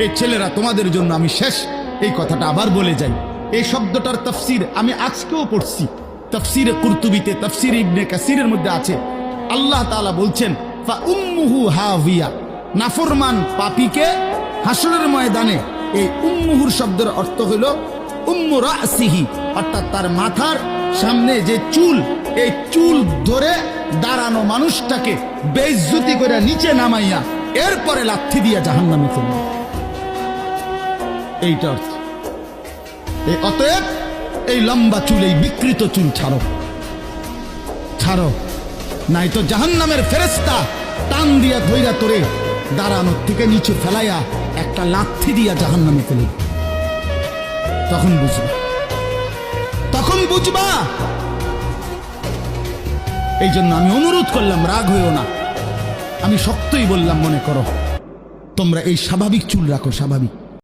এই ছেলেরা তোমাদের জন্য আমি শেষ। এই কথাটা আবার বলে যাই। এই শব্দটার তাফসীর আমি আজকেও পড়ছি, তাফসীরে কুরতুবিতে, তাফসীরে ইবনে কাসিরের মধ্যে আছে। আল্লাহ তাআলা বলছেন ফা উম্মুহু হাভিয়া, নাফরমান পাপীকে হাসরের ময়দানে এই উম্মুহুর শব্দের অর্থ হইল উম্মু রাসিহি, অর্থাৎ তার মাথার সামনে যে চুল, এই চুল ধরে দাঁড়ানো মানুষটাকে বেইজ্জতি করে নিচে নামাইয়া এরপরে লাথি দিয়া জাহান্নামে ফেলবে। এইটা অর্থ। এই অতএব এই লম্বা চুল, এই বিকৃত চুল ছাড়ো, ছাড়ো, নাই তো জাহান্নামের ফেরেশতা টান দিয়া ধইরা তোরে দাঁড়ানোর থেকে নিচে ফেলাইয়া একটা লাথি দিয়া জাহান্নামে ফেলে। তখন বুঝবা, তখন বুঝবা। এই জন্য আমি অনুরোধ করলাম, রাগ হইও না। আমি শক্তই বললাম, মনে করো তোমরা এই স্বাভাবিক চুল রাখো, স্বাভাবিক।